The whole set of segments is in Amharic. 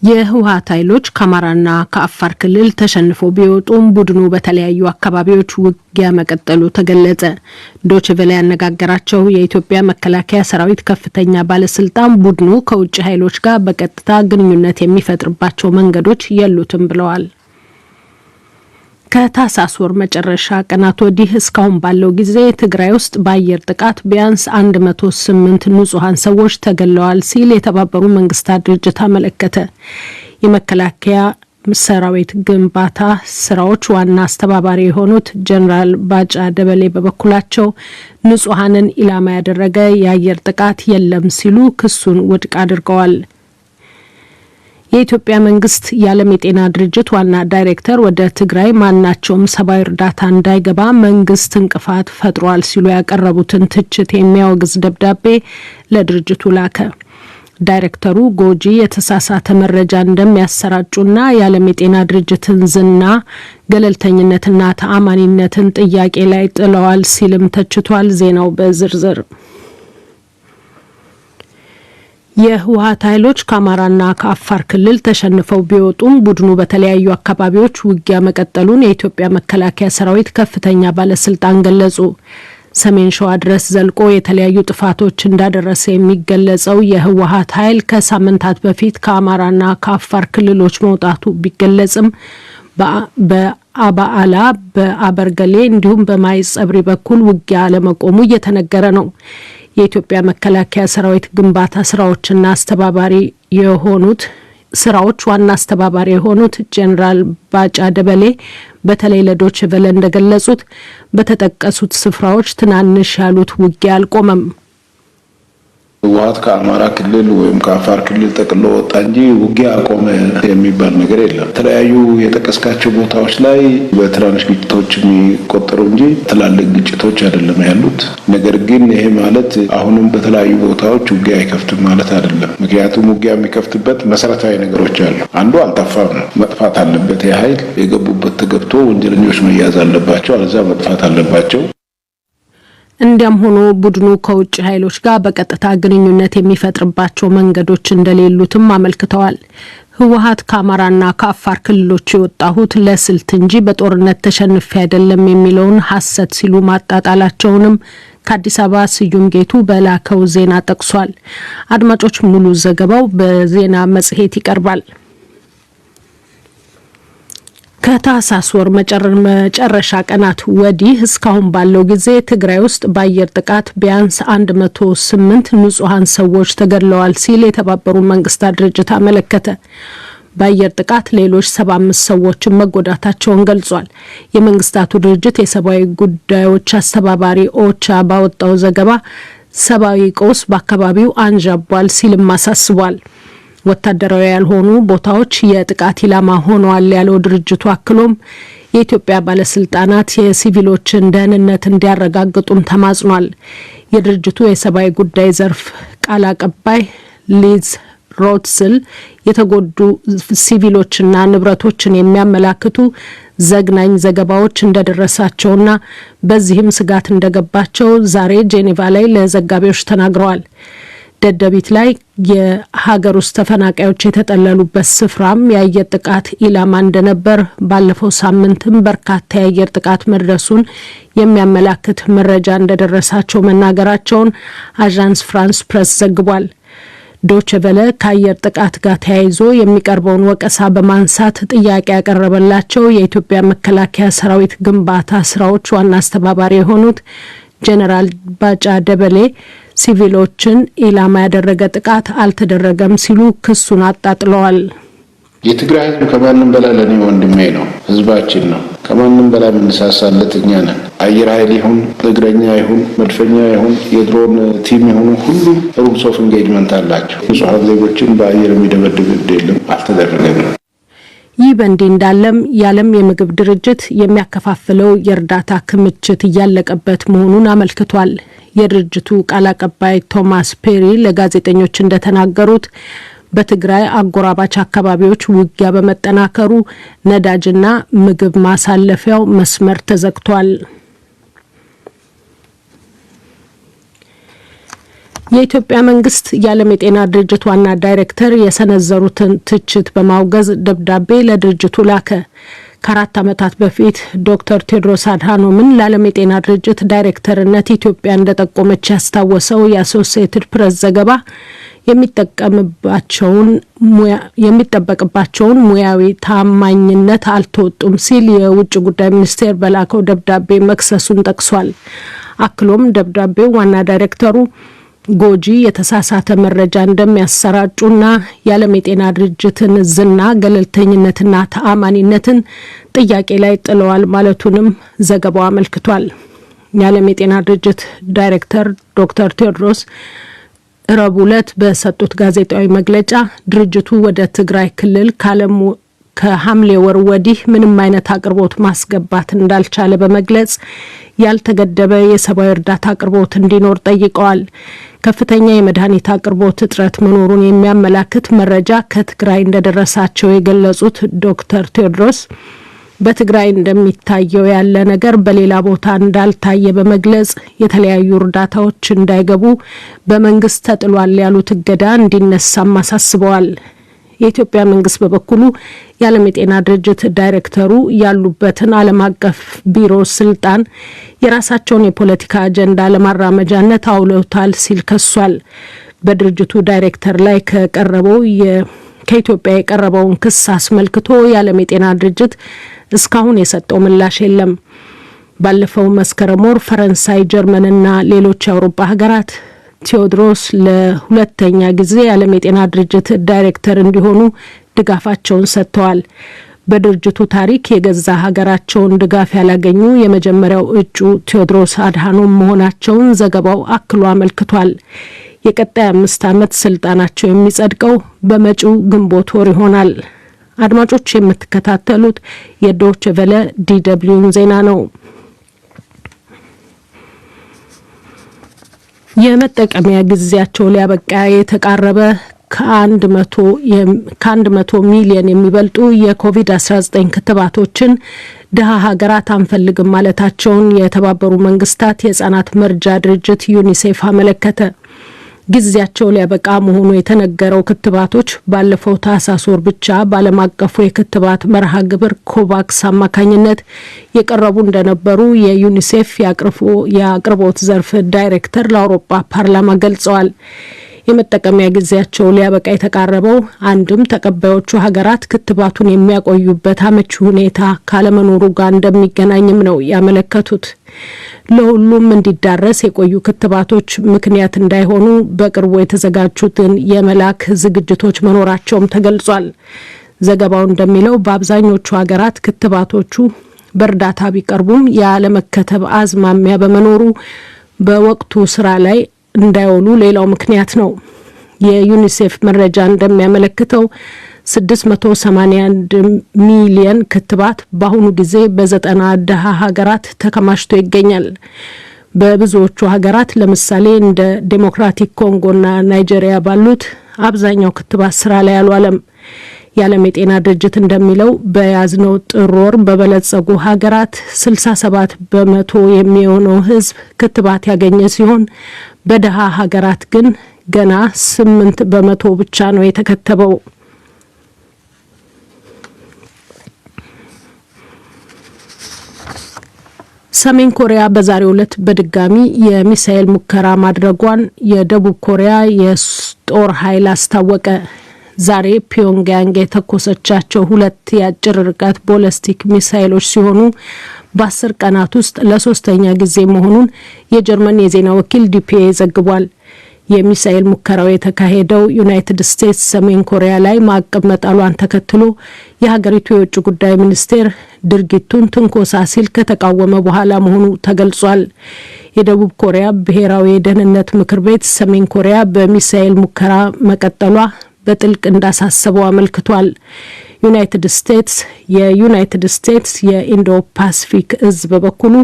የህወሓት ኃይሎች ከአማራና ከአፋር ክልል ተሸንፈው ቢወጡም ቡድኑ በተለያዩ አካባቢዎች ውጊያ መቀጠሉ ተገለጸ። ዶይቼ ቬለ ያነጋገራቸው የኢትዮጵያ መከላከያ ሰራዊት ከፍተኛ ባለስልጣን ቡድኑ ከውጭ ኃይሎች ጋር በቀጥታ ግንኙነት የሚፈጥርባቸው መንገዶች የሉትም ብለዋል። ከታህሳስ ወር መጨረሻ ቀናት ወዲህ እስካሁን ባለው ጊዜ ትግራይ ውስጥ በአየር ጥቃት ቢያንስ 108 ንጹሃን ሰዎች ተገለዋል ሲል የተባበሩት መንግስታት ድርጅት አመለከተ። የመከላከያ ሰራዊት ግንባታ ስራዎች ዋና አስተባባሪ የሆኑት ጀነራል ባጫ ደበሌ በበኩላቸው ንጹሃንን ኢላማ ያደረገ የአየር ጥቃት የለም ሲሉ ክሱን ውድቅ አድርገዋል። የኢትዮጵያ መንግስት የዓለም የጤና ድርጅት ዋና ዳይሬክተር ወደ ትግራይ ማናቸውም ሰብአዊ እርዳታ እንዳይገባ መንግስት እንቅፋት ፈጥሯል ሲሉ ያቀረቡትን ትችት የሚያወግዝ ደብዳቤ ለድርጅቱ ላከ። ዳይሬክተሩ ጎጂ የተሳሳተ መረጃ እንደሚያሰራጩና የዓለም የጤና ድርጅትን ዝና፣ ገለልተኝነትና ተአማኒነትን ጥያቄ ላይ ጥለዋል ሲልም ተችቷል። ዜናው በዝርዝር የህወሓት ኃይሎች ከአማራና ከአፋር ክልል ተሸንፈው ቢወጡም ቡድኑ በተለያዩ አካባቢዎች ውጊያ መቀጠሉን የኢትዮጵያ መከላከያ ሰራዊት ከፍተኛ ባለስልጣን ገለጹ። ሰሜን ሸዋ ድረስ ዘልቆ የተለያዩ ጥፋቶች እንዳደረሰ የሚገለጸው የህወሓት ኃይል ከሳምንታት በፊት ከአማራና ከአፋር ክልሎች መውጣቱ ቢገለጽም በአባዓላ በአበርገሌ እንዲሁም በማይጸብሪ በኩል ውጊያ አለመቆሙ እየተነገረ ነው። የኢትዮጵያ መከላከያ ሰራዊት ግንባታ ስራዎችና አስተባባሪ ዋና አስተባባሪ የሆኑት ጀነራል ባጫ ደበሌ በተለይ ለዶይቼ ቬለ እንደገለጹት በተጠቀሱት ስፍራዎች ትናንሽ ያሉት ውጊያ አልቆመም። ህወሓት ከአማራ ክልል ወይም ከአፋር ክልል ጠቅሎ ወጣ እንጂ ውጊያ አቆመ የሚባል ነገር የለም። የተለያዩ የጠቀስካቸው ቦታዎች ላይ በትናንሽ ግጭቶች የሚቆጠሩ እንጂ ትላልቅ ግጭቶች አይደለም ያሉት። ነገር ግን ይሄ ማለት አሁንም በተለያዩ ቦታዎች ውጊያ አይከፍትም ማለት አይደለም። ምክንያቱም ውጊያ የሚከፍትበት መሰረታዊ ነገሮች አሉ። አንዱ አልጠፋም ነው፣ መጥፋት አለበት። የኃይል የገቡበት ተገብቶ ወንጀለኞች መያዝ አለባቸው፣ አለዛ መጥፋት አለባቸው። እንዲያም ሆኖ ቡድኑ ከውጭ ኃይሎች ጋር በቀጥታ ግንኙነት የሚፈጥርባቸው መንገዶች እንደሌሉትም አመልክተዋል። ህወሓት ከአማራና ከአፋር ክልሎች የወጣሁት ለስልት እንጂ በጦርነት ተሸንፌ አይደለም የሚለውን ሐሰት ሲሉ ማጣጣላቸውንም ከአዲስ አበባ ስዩም ጌቱ በላከው ዜና ጠቅሷል። አድማጮች፣ ሙሉ ዘገባው በዜና መጽሔት ይቀርባል። ከታህሳስ ወር መጨረሻ ቀናት ወዲህ እስካሁን ባለው ጊዜ ትግራይ ውስጥ በአየር ጥቃት ቢያንስ 108 ንጹሃን ሰዎች ተገድለዋል ሲል የተባበሩት መንግስታት ድርጅት አመለከተ። በአየር ጥቃት ሌሎች 75 ሰዎችን መጎዳታቸውን ገልጿል። የመንግስታቱ ድርጅት የሰብአዊ ጉዳዮች አስተባባሪ ኦቻ ባወጣው ዘገባ ሰብአዊ ቀውስ በአካባቢው አንዣቧል ሲልም አሳስቧል። ወታደራዊ ያልሆኑ ቦታዎች የጥቃት ኢላማ ሆነዋል ያለው ድርጅቱ አክሎም የኢትዮጵያ ባለስልጣናት የሲቪሎችን ደህንነት እንዲያረጋግጡም ተማጽኗል። የድርጅቱ የሰብአዊ ጉዳይ ዘርፍ ቃል አቀባይ ሊዝ ሮትስል የተጎዱ ሲቪሎችና ንብረቶችን የሚያመላክቱ ዘግናኝ ዘገባዎች እንደደረሳቸውና በዚህም ስጋት እንደገባቸው ዛሬ ጄኔቫ ላይ ለዘጋቢዎች ተናግረዋል። ደደቢት ላይ የሀገር ውስጥ ተፈናቃዮች የተጠለሉበት ስፍራም የአየር ጥቃት ኢላማ እንደነበር፣ ባለፈው ሳምንትም በርካታ የአየር ጥቃት መድረሱን የሚያመላክት መረጃ እንደደረሳቸው መናገራቸውን አዣንስ ፍራንስ ፕሬስ ዘግቧል። ዶይቼ ቬለ ከአየር ጥቃት ጋር ተያይዞ የሚቀርበውን ወቀሳ በማንሳት ጥያቄ ያቀረበላቸው የኢትዮጵያ መከላከያ ሰራዊት ግንባታ ስራዎች ዋና አስተባባሪ የሆኑት ጀነራል ባጫ ደበሌ ሲቪሎችን ኢላማ ያደረገ ጥቃት አልተደረገም ሲሉ ክሱን አጣጥለዋል። የትግራይ ህዝብ ከማንም በላይ ለኔ ወንድሜ ነው፣ ህዝባችን ነው። ከማንም በላይ የምንሳሳለት እኛ ነን። አየር ኃይል ይሁን፣ እግረኛ ይሁን፣ መድፈኛ ይሁን፣ የድሮን ቲም ይሁን፣ ሁሉም ሩልስ ኦፍ ኢንጌጅመንት አላቸው። ንጹሃን ዜጎችን በአየር የሚደበድብ የለም፣ አልተደረገም። ይህ በእንዲህ እንዳለም የዓለም የምግብ ድርጅት የሚያከፋፍለው የእርዳታ ክምችት እያለቀበት መሆኑን አመልክቷል። የድርጅቱ ቃል አቀባይ ቶማስ ፔሪ ለጋዜጠኞች እንደተናገሩት በትግራይ አጎራባች አካባቢዎች ውጊያ በመጠናከሩ ነዳጅና ምግብ ማሳለፊያው መስመር ተዘግቷል። የኢትዮጵያ መንግስት የዓለም የጤና ድርጅት ዋና ዳይሬክተር የሰነዘሩትን ትችት በማውገዝ ደብዳቤ ለድርጅቱ ላከ። ከ4 ዓመታት በፊት ዶክተር ቴዎድሮስ አድሃኖምን ለዓለም የጤና ድርጅት ዳይሬክተርነት ኢትዮጵያ እንደጠቆመች ያስታወሰው የአሶሲኤትድ ፕሬስ ዘገባ የሚጠበቅባቸውን ሙያዊ ታማኝነት አልተወጡም ሲል የውጭ ጉዳይ ሚኒስቴር በላከው ደብዳቤ መክሰሱን ጠቅሷል። አክሎም ደብዳቤው ዋና ዳይሬክተሩ ጎጂ የተሳሳተ መረጃ እንደሚያሰራጩና የዓለም የጤና ድርጅትን ዝና፣ ገለልተኝነትና ተአማኒነትን ጥያቄ ላይ ጥለዋል ማለቱንም ዘገባው አመልክቷል። የዓለም የጤና ድርጅት ዳይሬክተር ዶክተር ቴዎድሮስ ረቡዕ ዕለት በሰጡት ጋዜጣዊ መግለጫ ድርጅቱ ወደ ትግራይ ክልል ከሐምሌ ወር ወዲህ ምንም አይነት አቅርቦት ማስገባት እንዳልቻለ በመግለጽ ያልተገደበ የሰብአዊ እርዳታ አቅርቦት እንዲኖር ጠይቀዋል። ከፍተኛ የመድኃኒት አቅርቦት እጥረት መኖሩን የሚያመላክት መረጃ ከትግራይ እንደደረሳቸው የገለጹት ዶክተር ቴዎድሮስ በትግራይ እንደሚታየው ያለ ነገር በሌላ ቦታ እንዳልታየ በመግለጽ የተለያዩ እርዳታዎች እንዳይገቡ በመንግስት ተጥሏል ያሉት እገዳ እንዲነሳም አሳስበዋል። የኢትዮጵያ መንግስት በበኩሉ የዓለም የጤና ድርጅት ዳይሬክተሩ ያሉበትን ዓለም አቀፍ ቢሮ ስልጣን የራሳቸውን የፖለቲካ አጀንዳ ለማራመጃነት አውለውታል ሲል ከሷል። በድርጅቱ ዳይሬክተር ላይ ከኢትዮጵያ የቀረበውን ክስ አስመልክቶ የዓለም የጤና ድርጅት እስካሁን የሰጠው ምላሽ የለም። ባለፈው መስከረም ወር ፈረንሳይ፣ ጀርመንና ሌሎች የአውሮፓ ሀገራት ቴዎድሮስ ለሁለተኛ ጊዜ የዓለም የጤና ድርጅት ዳይሬክተር እንዲሆኑ ድጋፋቸውን ሰጥተዋል። በድርጅቱ ታሪክ የገዛ ሀገራቸውን ድጋፍ ያላገኙ የመጀመሪያው እጩ ቴዎድሮስ አድሃኖም መሆናቸውን ዘገባው አክሎ አመልክቷል። የቀጣይ 5 ዓመት ስልጣናቸው የሚጸድቀው በመጪው ግንቦት ወር ይሆናል። አድማጮች የምትከታተሉት የዶይቼ ቬለ ዲደብሊውን ዜና ነው። የመጠቀሚያ ጊዜያቸው ሊያበቃ የተቃረበ ከ100 ሚሊዮን የሚበልጡ የኮቪድ-19 ክትባቶችን ድሃ ሀገራት አንፈልግም ማለታቸውን የተባበሩ መንግስታት የህፃናት መርጃ ድርጅት ዩኒሴፍ አመለከተ። ጊዜያቸው ሊያበቃ መሆኑ የተነገረው ክትባቶች ባለፈው ታህሳስ ወር ብቻ በዓለም አቀፉ የክትባት መርሃ ግብር ኮቫክስ አማካኝነት የቀረቡ እንደነበሩ የዩኒሴፍ የአቅርቦት ዘርፍ ዳይሬክተር ለአውሮፓ ፓርላማ ገልጸዋል። የመጠቀሚያ ጊዜያቸው ሊያበቃ የተቃረበው አንድም ተቀባዮቹ ሀገራት ክትባቱን የሚያቆዩበት አመቺ ሁኔታ ካለመኖሩ ጋር እንደሚገናኝም ነው ያመለከቱት። ለሁሉም እንዲዳረስ የቆዩ ክትባቶች ምክንያት እንዳይሆኑ በቅርቡ የተዘጋጁትን የመላክ ዝግጅቶች መኖራቸውም ተገልጿል። ዘገባው እንደሚለው በአብዛኞቹ ሀገራት ክትባቶቹ በእርዳታ ቢቀርቡም ያለመከተብ አዝማሚያ በመኖሩ በወቅቱ ስራ ላይ እንዳይውሉ ሌላው ምክንያት ነው። የዩኒሴፍ መረጃ እንደሚያመለክተው 681 ሚሊዮን ክትባት በአሁኑ ጊዜ በ90 ድሃ ሀገራት ተከማችቶ ይገኛል። በብዙዎቹ ሀገራት ለምሳሌ እንደ ዴሞክራቲክ ኮንጎና ናይጄሪያ ባሉት አብዛኛው ክትባት ስራ ላይ አልዋለም። የዓለም የጤና ድርጅት እንደሚለው በያዝነው ጥር ወር በበለጸጉ ሀገራት 67 በመቶ የሚሆነው ህዝብ ክትባት ያገኘ ሲሆን በደሃ ሀገራት ግን ገና 8 በመቶ ብቻ ነው የተከተበው። ሰሜን ኮሪያ በዛሬው ዕለት በድጋሚ የሚሳኤል ሙከራ ማድረጓን የደቡብ ኮሪያ የጦር ኃይል አስታወቀ። ዛሬ ፒዮንግያንግ የተኮሰቻቸው 2 የአጭር ርቀት ቦሊስቲክ ሚሳኤሎች ሲሆኑ በ10 ቀናት ውስጥ ለሶስተኛ ጊዜ መሆኑን የጀርመን የዜና ወኪል ዲፒኤ ዘግቧል። የሚሳኤል ሙከራው የተካሄደው ዩናይትድ ስቴትስ ሰሜን ኮሪያ ላይ ማዕቀብ መጣሏን ተከትሎ የሀገሪቱ የውጭ ጉዳይ ሚኒስቴር ድርጊቱን ትንኮሳ ሲል ከተቃወመ በኋላ መሆኑ ተገልጿል። የደቡብ ኮሪያ ብሔራዊ የደህንነት ምክር ቤት ሰሜን ኮሪያ በሚሳኤል ሙከራ መቀጠሏ በጥልቅ እንዳሳሰበው አመልክቷል። የዩናይትድ ስቴትስ የኢንዶ ፓሲፊክ እዝ በበኩሉ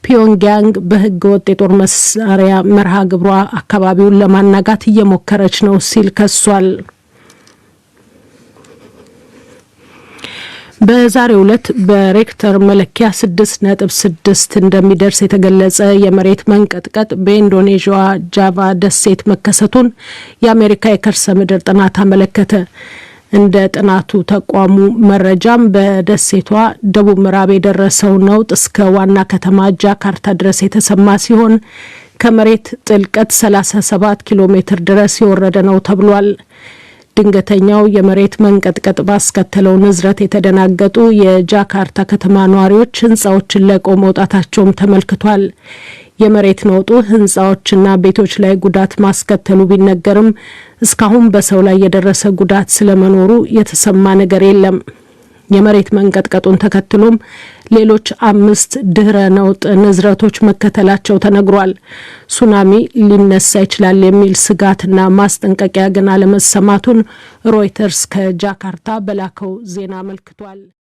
ፒዮንግያንግ በህገ ወጥ የጦር መሳሪያ መርሃ ግብሯ አካባቢውን ለማናጋት እየሞከረች ነው ሲል ከሷል። በዛሬው ዕለት በሬክተር መለኪያ 6.6 እንደሚደርስ የተገለጸ የመሬት መንቀጥቀጥ በኢንዶኔዥያ ጃቫ ደሴት መከሰቱን የአሜሪካ የከርሰ ምድር ጥናት አመለከተ። እንደ ጥናቱ ተቋሙ መረጃም በደሴቷ ደቡብ ምዕራብ የደረሰው ነውጥ እስከ ዋና ከተማ ጃካርታ ድረስ የተሰማ ሲሆን ከመሬት ጥልቀት 37 ኪሎ ሜትር ድረስ የወረደ ነው ተብሏል። ድንገተኛው የመሬት መንቀጥቀጥ ባስከተለው ንዝረት የተደናገጡ የጃካርታ ከተማ ነዋሪዎች ህንጻዎችን ለቀው መውጣታቸውም ተመልክቷል። የመሬት ነውጡ ህንጻዎችና ቤቶች ላይ ጉዳት ማስከተሉ ቢነገርም እስካሁን በሰው ላይ የደረሰ ጉዳት ስለመኖሩ የተሰማ ነገር የለም። የመሬት መንቀጥቀጡን ተከትሎም ሌሎች 5 ድህረ ነውጥ ንዝረቶች መከተላቸው ተነግሯል። ሱናሚ ሊነሳ ይችላል የሚል ስጋትና ማስጠንቀቂያ ግን አለመሰማቱን ሮይተርስ ከጃካርታ በላከው ዜና አመልክቷል።